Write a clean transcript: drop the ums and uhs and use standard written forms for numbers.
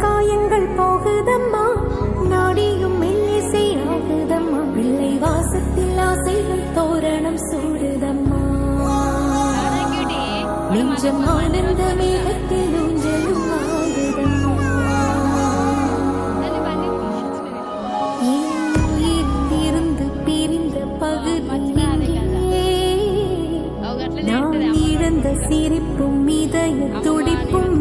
காயங்கள் போகுதம்மா, நாடியும் மெல்லிசை ஆகுதம்மா, பிள்ளை வாசத்தில் ஆசைகள் தோரணம் சூடுதம்மா, நெஞ்சம் ஆனந்த மேகத்தில் ஊஞ்சலும் ஆகுதம்மா. இருந்து பிரிந்த பகுதியிலே நான் இழந்த சிரிப்பும் இதய துடிப்பும்